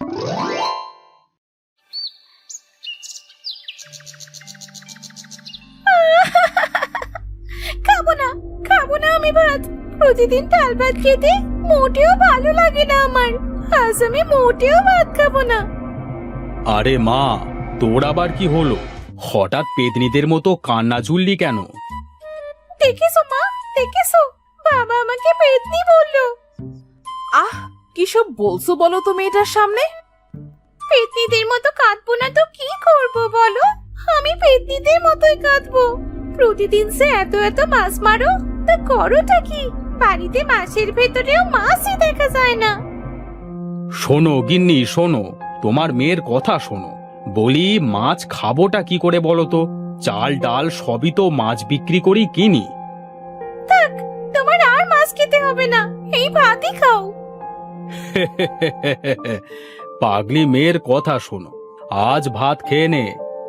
খাবো না, খাবো না আমি ভাত। প্রতিদিন ডাল ভাত খেতে মোটেও ভালো লাগে না আমার। আজ আমি মোটেও ভাত খাবো না। আরে মা, তোর আবার কি হলো? হঠাৎ পেতনিদের মতো কান্না জুড়লি কেন? দেখেছো মা, দেখেছো, বাবা আমাকে পেতনি বললো। আহ, কি সব বলছো বলো তো মেয়েটার সামনে? পেতনিদের মতো কাঁদবো না তো কি করবো বলো? আমি পেতনিদের মতোই কাঁদবো। প্রতিদিন সে এত এত মাছ মারো, তা করোটা কি? বাড়িতে মাছের ভেতরেও মাছই দেখা যায় না। শোনো গিন্নি, শোনো, তোমার মেয়ের কথা শোনো। বলি, মাছ খাবোটা কি করে বলো তো? চাল ডাল সবই তো মাছ বিক্রি করি কিনি। থাক, তোমার আর মাছ খেতে হবে না, এই ভাতই খাও। পাগলি মেয়ের কথা শোনো। আজ ভাত খেয়ে নে,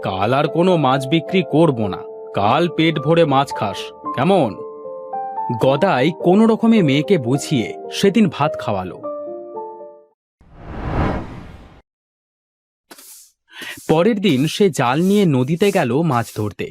কাল আর কোনো মাছ বিক্রি করব না। কাল পেট ভরে মাছ খাস, কেমন? গদাই কোনো রকমে মেয়েকে বুঝিয়ে সেদিন ভাত খাওয়ালো। পরের দিন সে জাল নিয়ে নদীতে গেল মাছ ধরতে।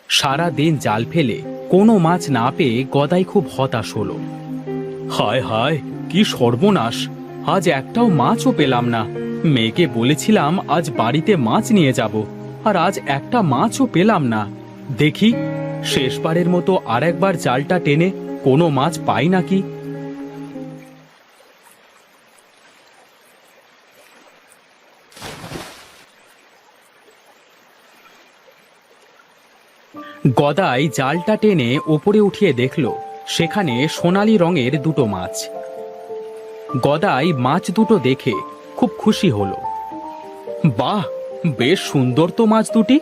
সারা দিন জাল ফেলে কোনো মাছ না পেয়ে গদাই খুব হতাশ হলো। হায় হায়, কি সর্বনাশ! আজ একটাও মাছও পেলাম না। মেয়েকে বলেছিলাম আজ বাড়িতে মাছ নিয়ে যাব, আর আজ একটা মাছও পেলাম না। দেখি শেষবারের মতো আরেকবার জালটা টেনে কোনো মাছ পাই নাকি। গদাই জালটা টেনে ওপরে উঠিয়ে দেখল সেখানে সোনালী রঙের দুটো মাছ। গদাই মাছ দুটো দেখে খুব খুশি হলো। বাহ, বেশ সুন্দর তো মাছ দুটি।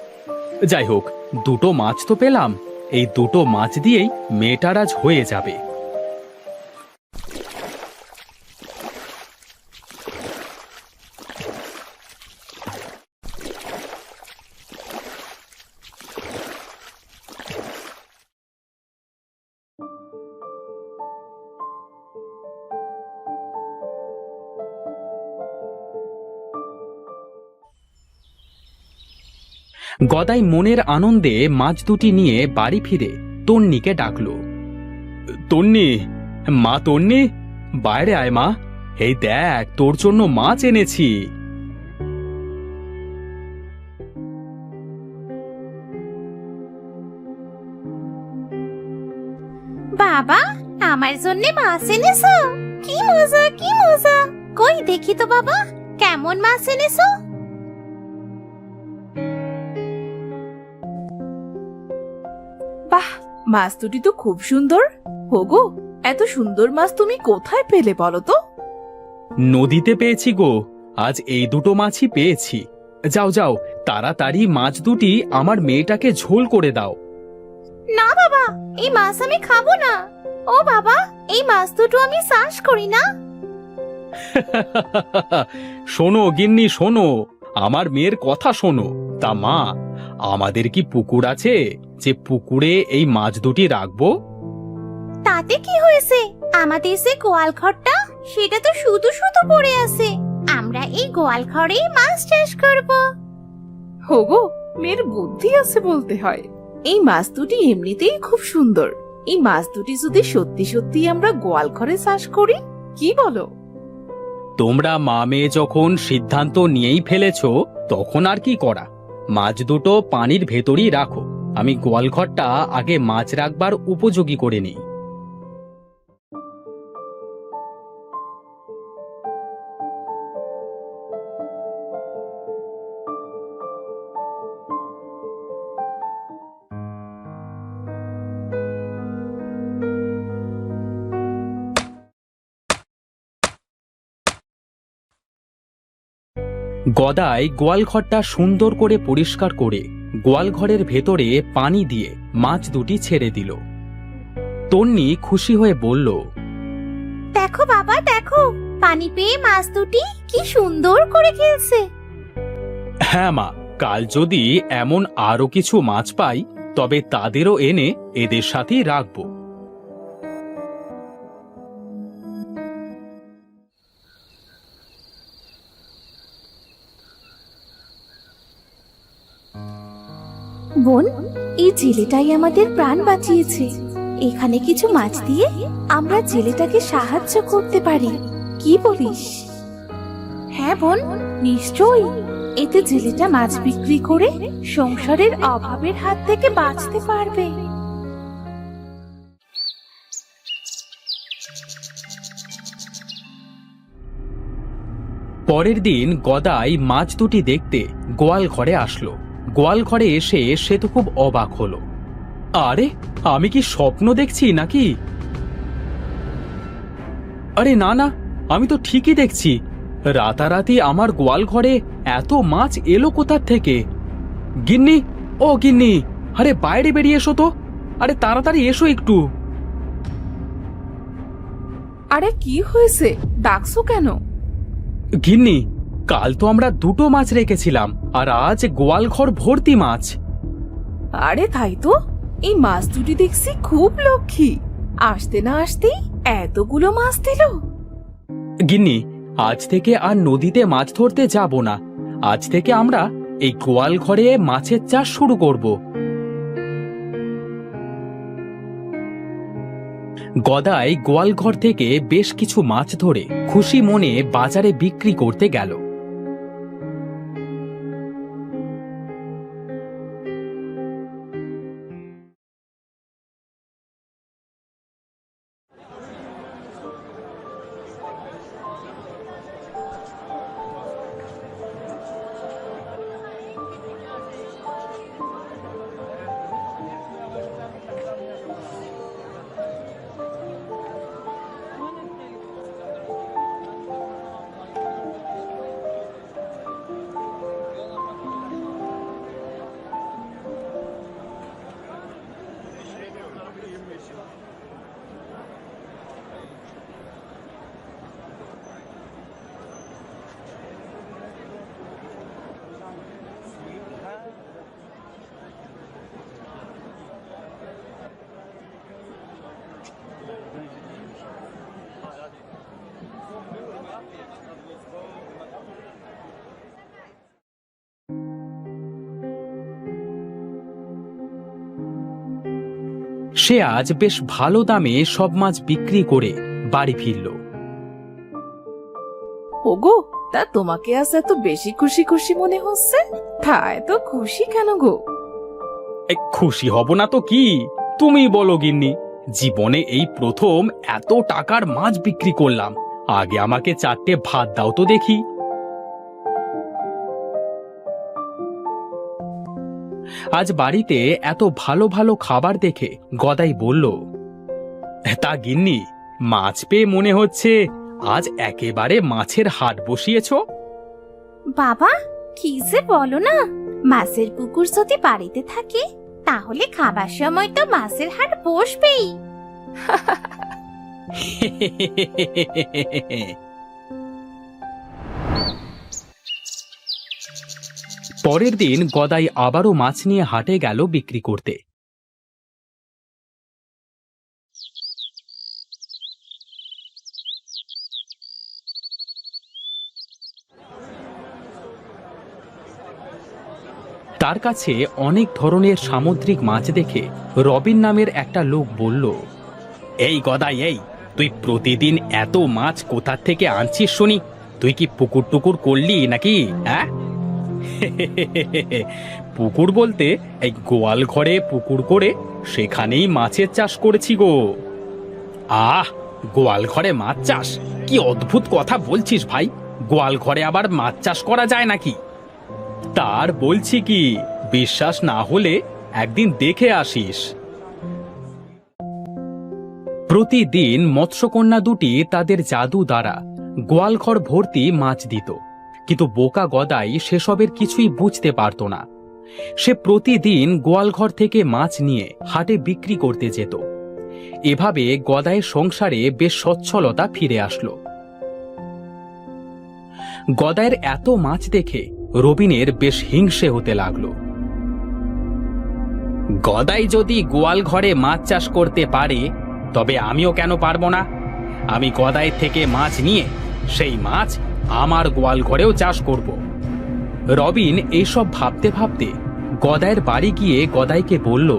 যাই হোক, দুটো মাছ তো পেলাম, এই দুটো মাছ দিয়েই মেয়েটার আজ হয়ে যাবে। গদাই মনের আনন্দে মাছ দুটি নিয়ে বাড়ি ফিরে তন্নিকে ডাকলো। তন্নি, মা তন্নি, বাইরে আয় মা। এই দেখ, তোর জন্য মাছ এনেছি। বাবা, আমার জন্য মাছ এনেছো? কি মজা, কি মজা! কই দেখি তো বাবা, কেমন মাছ এনেছো? বাহ, মাছ দুটি তো খুব সুন্দর। হোগো, এত সুন্দর মাছ তুমি কোথায় পেলে বলো তো? নদীতে পেয়েছি গো, আজ এই দুটো মাছই পেয়েছি। যাও যাও, তাড়াতাড়ি মাছ দুটি আমার মেয়েটাকে ঝোল করে দাও। না বাবা, এই মাছ আমি খাবো না। ও বাবা, এই মাছ দুটো আমি চাষ করি না। শোনো গিন্নি, শোনো, আমার মেয়ের কথা শোনো। তা মা, আমাদের কি পুকুর আছে যে পুকুরে এই মাছ দুটি রাখবো? তাতে কি হয়েছে? আমাদের যে গোয়াল ঘরটা, সেটা তো শুধু শুধু পড়ে আছে। আমরা এই গোয়াল ঘরেই মাছ চাষ করব। হোগো, মেয়ের বুদ্ধি আছে বলতে হয়। এই মাছ দুটি এমনিতেই খুব সুন্দর। এই মাছ দুটি যদি সত্যি সত্যি আমরা গোয়াল ঘরে চাষ করি, কি বলো? তোমরা মা মেয়ে যখন সিদ্ধান্ত নিয়েই ফেলেছো, তখন আর কি করা। মাছ দুটো পানির ভেতরই রাখো, আমি গোয়ালঘরটা আগে মাছ রাখবার উপযোগী করে নিই। গদাই গোয়ালঘরটা সুন্দর করে পরিষ্কার করে গোয়ালঘরের ভেতরে পানি দিয়ে মাছ দুটি ছেড়ে দিল। তন্নি খুশি হয়ে বলল, দেখো বাবা দেখো, পানি পেয়ে মাছ দুটি কি সুন্দর করে খেলছে। হ্যাঁ মা, কাল যদি এমন আরো কিছু মাছ পাই তবে তাদেরও এনে এদের সাথেই রাখব। বোন, এই জেলেটাই আমাদের প্রাণ বাঁচিয়েছে। এখানে কিছু মাছ দিয়ে আমরা জেলেটাকে সাহায্য করতে পারি, কি বলিস? হ্যাঁ বোন, নিশ্চয়ই। এতে জেলেটা মাছ বিক্রি করে সংসারের অভাবের হাত থেকে বাঁচতে পারবে। পরের দিন গদাই মাছ দুটি দেখতে গোয়াল ঘরে আসলো। গোয়াল ঘরে এসে সে তো খুব অবাক হলো। আরে, আমি কি স্বপ্ন দেখছি নাকি? আরে না না, আমি তো ঠিকই দেখছি। রাতারাতি আমার গোয়াল ঘরে এত মাছ এলো কোথা থেকে? গিন্নি, ও গিন্নি, আরে বাইরে বেরিয়ে এসো তো। আরে তাড়াতাড়ি এসো একটু। আরে কি হয়েছে, ডাকছো কেন? গিন্নি, কাল তো আমরা দুটো মাছ রেখেছিলাম আর আজ গোয়াল ঘর ভর্তি মাছ। আরে তাই তো, এই মাছ দুটি দেখছি খুব লক্ষ্মী। আসতে না আসতেই এতগুলো মাছ দিল। গিন্নি, আজ থেকে আর নদীতে মাছ ধরতে যাব না। আজ থেকে আমরা এই গোয়াল ঘরে মাছের চাষ শুরু করব। গদাই গোয়াল ঘর থেকে বেশ কিছু মাছ ধরে খুশি মনে বাজারে বিক্রি করতে গেল। সে আজ বেশ ভালো দামে সব মাছ বিক্রি করে বাড়ি ফিরল। ওগো, তা তোমাকে আজ এত বেশি খুশি খুশি মনে হচ্ছে? তা এত খুশি কেন গো? খুশি হব না তো কি, তুমি বলো গিন্নি। জীবনে এই প্রথম এত টাকার মাছ বিক্রি করলাম। আগে আমাকে 4টে ভাত দাও তো দেখি। আজ বাড়িতে এত ভালো ভালো খাবার দেখে গদাই বলল, তা গিন্নি, মাছ পেয়ে মনে হচ্ছে আজ একেবারে মাছের হাট বসিয়েছো। বাবা, কি যে বলো না, মাছের পুকুর যদি বাড়িতে থাকে তাহলে খাবার সময় তো মাছের হাট বসবেই। পরের দিন গদাই আবারও মাছ নিয়ে হাটে গেল বিক্রি করতে। তার কাছে অনেক ধরনের সামুদ্রিক মাছ দেখে রবিন নামের একটা লোক বলল, এই গদাই, এই তুই প্রতিদিন এত মাছ কোথা থেকে আনছিস শুনি? তুই কি পুকুর টুকুর করলি নাকি? হ্যাঁ? পুকুর বলতে এই গোয়াল ঘরে পুকুর করে সেখানেই মাছের চাষ করেছি গো। আহ, গোয়াল ঘরে মাছ চাষ? কি অদ্ভুত কথা বলছিস ভাই। গোয়াল ঘরে আবার মাছ চাষ করা যায় নাকি? তার বলছি কি, বিশ্বাস না হলে একদিন দেখে আসিস। প্রতিদিন মৎস্যকন্যা দুটি তাদের জাদু দ্বারা গোয়ালঘর ভর্তি মাছ দিত। কিন্তু বোকা গদাই সেসবের কিছুই বুঝতে পারত না। সে প্রতিদিন গোয়ালঘর থেকে মাছ নিয়ে হাটে বিক্রি করতে যেত। এভাবে গদাইয়ের সংসারে বেশ সচ্ছলতা ফিরে আসলো। গদাইয়ের এত মাছ দেখে রবিনের বেশ হিংসে হতে লাগলো। গদাই যদি গোয়াল ঘরে মাছ চাষ করতে পারে, তবে আমিও কেন পারবো না? আমি গদাই থেকে মাছ নিয়ে সেই মাছ আমার গোয়াল ঘরেও চাষ করব। রবিন এইসব ভাবতে ভাবতে গদাইয়ের বাড়ি গিয়ে গদাইকে বলল,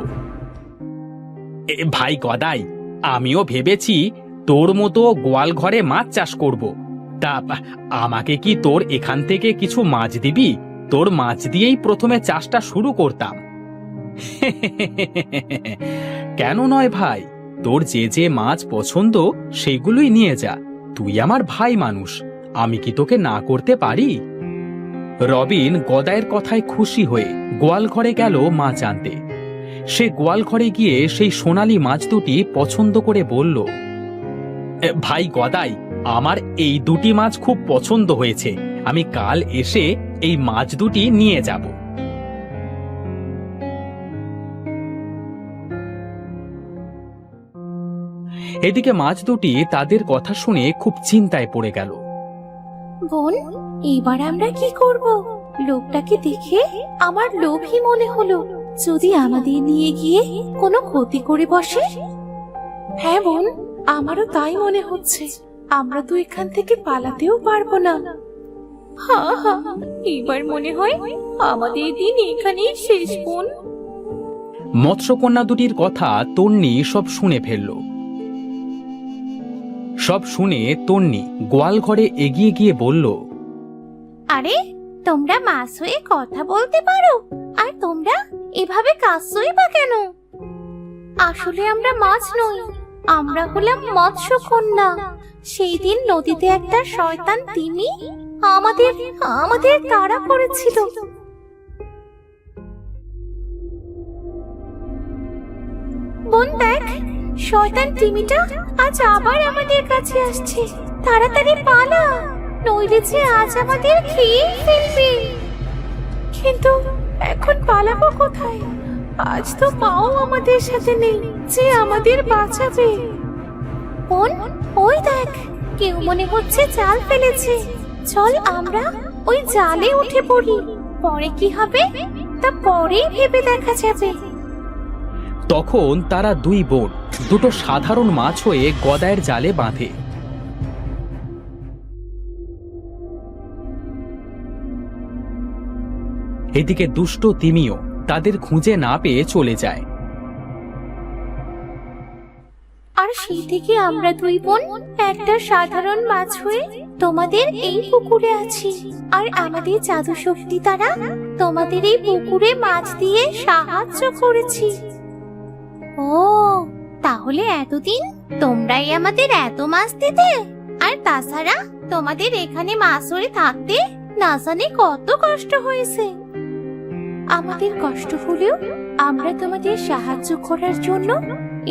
ভাই গদাই, আমিও ভেবেছি তোর মতো গোয়াল ঘরে মাছ চাষ করব। তা আমাকে কি তোর এখান থেকে কিছু মাছ দিবি? তোর মাছ দিয়েই প্রথমে চাষটা শুরু করতাম। কেন নয় ভাই, তোর যে যে মাছ পছন্দ সেগুলোই নিয়ে যা। তুই আমার ভাই মানুষ, আমি কি তোকে না করতে পারি? রবিন গদাইয়ের কথায় খুশি হয়ে গোয়াল ঘরে গেল মাছ আনতে। সে গোয়াল ঘরে গিয়ে সেই সোনালী মাছ দুটি পছন্দ করে বলল, ভাই গদাই, আমার এই দুটি মাছ খুব পছন্দ হয়েছে। আমি কাল এসে এই মাছ দুটি নিয়ে যাব। এদিকে মাছ দুটি তাদের কথা শুনে খুব চিন্তায় পড়ে গেল। বোন, এবার আমরা কি করব? লোকটাকে দেখে আমার লোভী মনে হলো। যদি আমাদের নিয়ে গিয়ে কোনো ক্ষতি করে বসে। হ্যাঁ বোন, আমারও তাই মনে হচ্ছে। আমরা তো এখান থেকে পালাতেও পারবো না। হ্যাঁ হ্যাঁ, এবার মনে হয় আমাদের দিন এখানেই শেষ বোন। মৎস্যকন্যা দুটির কথা তন্নি সব শুনে ফেলল। সব শুনে তন্নি গোয়াল ঘরে এগিয়ে গিয়ে বলল, আরে, তোমরা মাছ হয়ে কথা বলতে পারো, আর তোমরা এভাবে কাঁদছোই বা কেন? আসলে আমরা মাছ নই, আমরা হলাম মৎস্যকন্যা। সেই দিন নদীতে একটা শয়তান তিমি আমাদের তাড়া করেছিল। বোন দেখ, শয়তান তিমিটা আজ আবার আমাদের কাছে আসছে। তাড়াতাড়ি পালা, নইলে যে আজ আমাদের খেয়ে ফেলবে। কিন্তু এখন পালাবো কোথায়? আজ তো মাও আমাদের সাথে নেই যে আমাদের বাঁচাবে। বোন, ওই দেখ, কেউ মনে হচ্ছে জাল ফেলেছে। চল আমরা ওই জালে উঠে পড়ি। পরে কি হবে তা পরেই ভেবে দেখা যাবে। তখন তারা দুই বোন দুটো সাধারণ মাছ হয়ে গদাইয়ের জালে বাঁধে। এদিকে দুষ্ট তিমিও তাদের খুঁজে না পেয়ে চলে যায়। আর সেই থেকে আমরা দুই বোন একটা সাধারণ মাছ হয়ে তোমাদের এই পুকুরে আছি। আর আমাদের জাদু শক্তি দ্বারা তোমাদের এই পুকুরে মাছ দিয়ে সাহায্য করেছি। ও, তাহলে এতদিন তোমরাই আমাদের এত মাছ দিতে। আর তাছাড়া তোমাদের এখানে মাছ ধরে থাকতে না জানি কত কষ্ট হয়েছে। আমাদের কষ্ট হলেও আমরা তোমাদের সাহায্য করার জন্য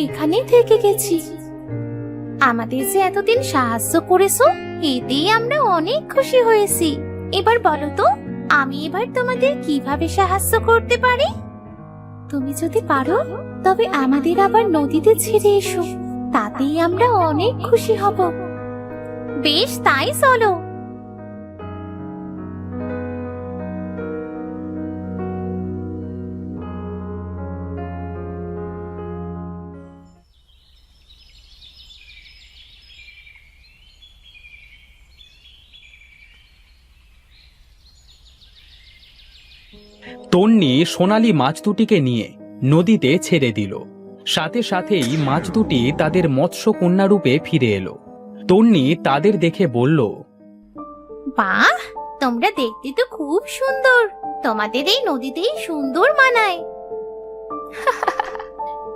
এখানে থেকে গেছি। আমাদের যে এতদিন সাহায্য করেছো, এতেই আমরা অনেক খুশি হয়েছি। এবার বলো তো, আমি এবার তোমাদের কিভাবে সাহায্য করতে পারি? তুমি যদি পারো তবে আমাদের আবার নদীতে ছেড়ে এসো, তাতেই আমরা অনেক খুশি হব। বেশ, তাই চলো। তন্নি সোনালী মাছ দুটিকে নিয়ে নদীতে ছেড়ে দিল। সাথে সাথেই মাছ দুটি তাদের মৎস্যকন্যা রূপে ফিরে এলো। তন্নি তাদের দেখে বলল, বাহ, তোমরা দেখতে তো খুব সুন্দর। তোমাদের এই নদীতেই সুন্দর মানায়।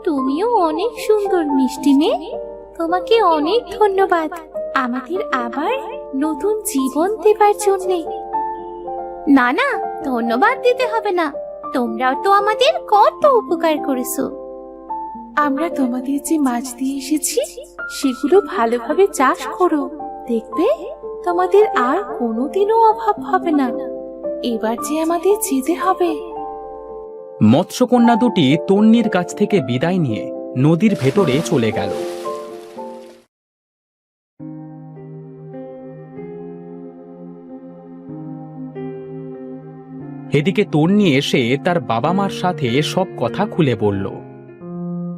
তুমিও অনেক সুন্দর মিষ্টি মেয়ে। তোমাকে অনেক ধন্যবাদ আমাদের আবার নতুন জীবন দেবার জন্যে। না না, ধন্যবাদ দিতে হবে না। তোমরাও তো আমাদের কত উপকার করেছো। আমরা তোমাদের যে মাছ দিয়ে এসেছি সেগুলো ভালোভাবে চাষ করো, দেখবে তোমাদের আর কোনোদিনও অভাব হবে না। এবার যে আমাদের যেতে হবে। মৎস্যকন্যা দুটি তন্নির কাছ থেকে বিদায় নিয়ে নদীর ভেতরে চলে গেল। এদিকে তন্নি এসে তার বাবা মার সাথে সব কথা খুলে বলল।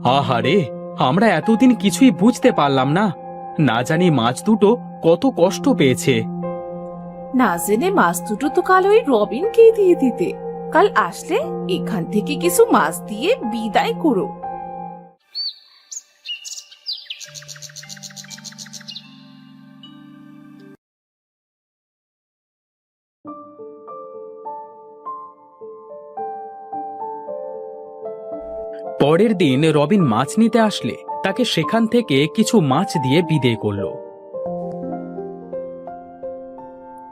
আহারে, আমরা এতদিন কিছুই বুঝতে পারলাম না, না জানি মাছ দুটো কত কষ্ট পেয়েছে। না জেনে মাছ দুটো তো কাল ওই রবিনকে দিয়ে দিতে। কাল আসলে এখান থেকে কিছু মাছ দিয়ে বিদায় করো। পরের দিন রবিন মাছ নিতে আসলে তাকে সেখান থেকে কিছু মাছ দিয়ে বিদেয় করল।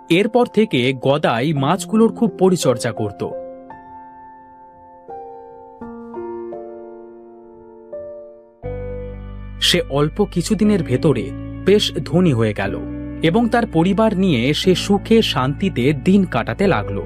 এরপর থেকে গদাই মাছগুলোর খুব পরিচর্যা করত। সে অল্প কিছুদিনের ভেতরে বেশ ধনী হয়ে গেল এবং তার পরিবার নিয়ে সে সুখে শান্তিতে দিন কাটাতে লাগলো।